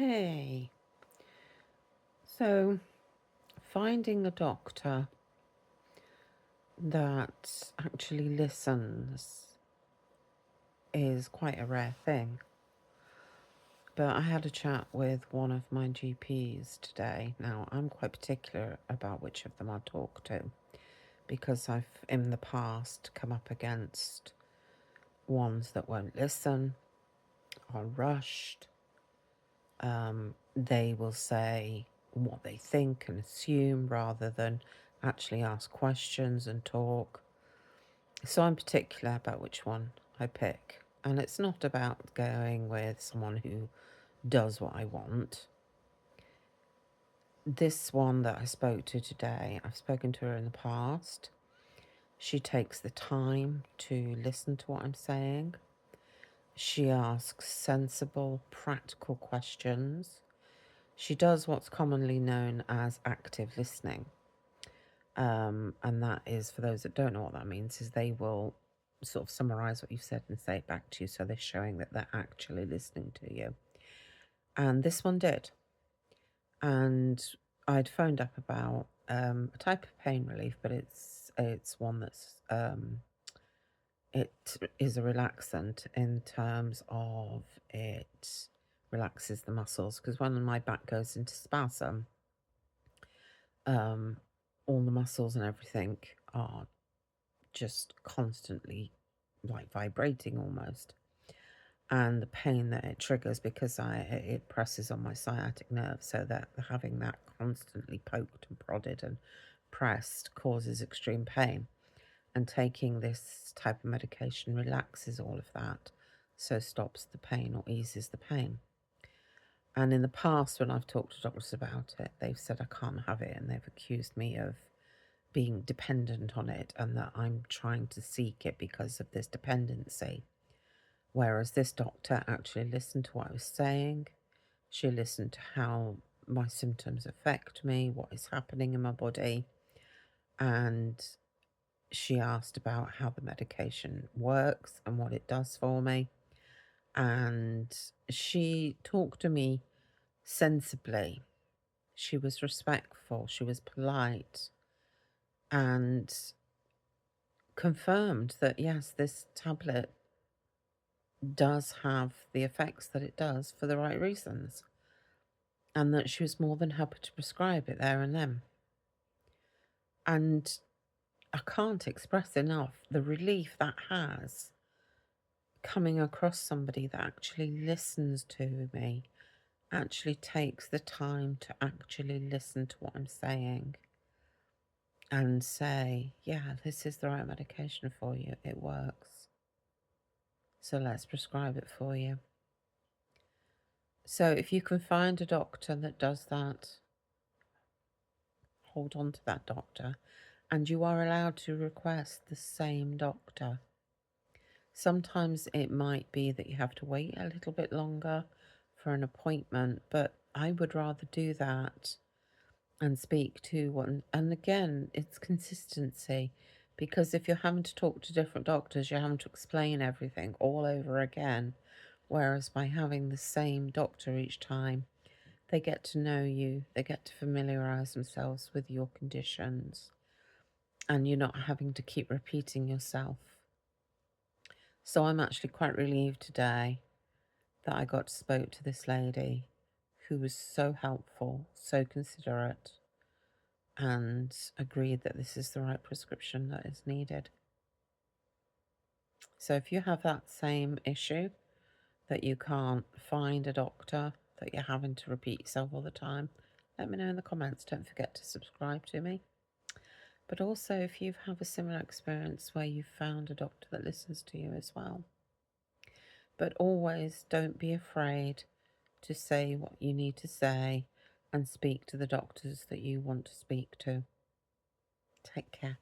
Hey, so finding a doctor that actually listens is quite a rare thing. But I had a chat with one of my GPs today. Now, I'm quite particular about which of them I talk to because I've in the past come up against ones that won't listen, are rushed. They will say what they think and assume rather than actually ask questions and talk. So I'm particular about which one I pick. And it's not about going with someone who does what I want. This one that I spoke to today, I've spoken to her in the past. She takes the time to listen to what I'm saying. She asks sensible, practical questions. She does what's commonly known as active listening. And that is, for those that don't know what that means, is they will sort of summarize what you've said and say it back to you. So they're showing that they're actually listening to you. And this one did. And I'd phoned up about a type of pain relief, but it's one that's it is a relaxant in terms of it relaxes the muscles, because when my back goes into spasm, all the muscles and everything are just constantly like vibrating almost. And the pain that it triggers, because it presses on my sciatic nerve, so that having that constantly poked and prodded and pressed causes extreme pain. And taking this type of medication relaxes all of that, so stops the pain or eases the pain. And in the past, when I've talked to doctors about it, they've said I can't have it, and they've accused me of being dependent on it and that I'm trying to seek it because of this dependency. Whereas this doctor actually listened to what I was saying. She listened to how my symptoms affect me, what is happening in my body, and she asked about how the medication works and what it does for me. And she talked to me sensibly. She was respectful, she was polite, and confirmed that yes, this tablet does have the effects that it does for the right reasons, and that she was more than happy to prescribe it there and then. And I can't express enough the relief that has coming across somebody that actually listens to me, actually takes the time to actually listen to what I'm saying and say, yeah, this is the right medication for you. It works. So let's prescribe it for you. So if you can find a doctor that does that, hold on to that doctor. And you are allowed to request the same doctor. Sometimes it might be that you have to wait a little bit longer for an appointment, but I would rather do that and speak to one. And again, it's consistency, because if you're having to talk to different doctors, you're having to explain everything all over again. Whereas by having the same doctor each time, they get to know you, they get to familiarize themselves with your conditions, and you're not having to keep repeating yourself. So I'm actually quite relieved today that I got to spoke to this lady who was so helpful, so considerate, and agreed that this is the right prescription that is needed. So if you have that same issue, that you can't find a doctor, that you're having to repeat yourself all the time, let me know in the comments. Don't forget to subscribe to me. But also, if you've had a similar experience where you've found a doctor that listens to you as well. But always don't be afraid to say what you need to say and speak to the doctors that you want to speak to. Take care.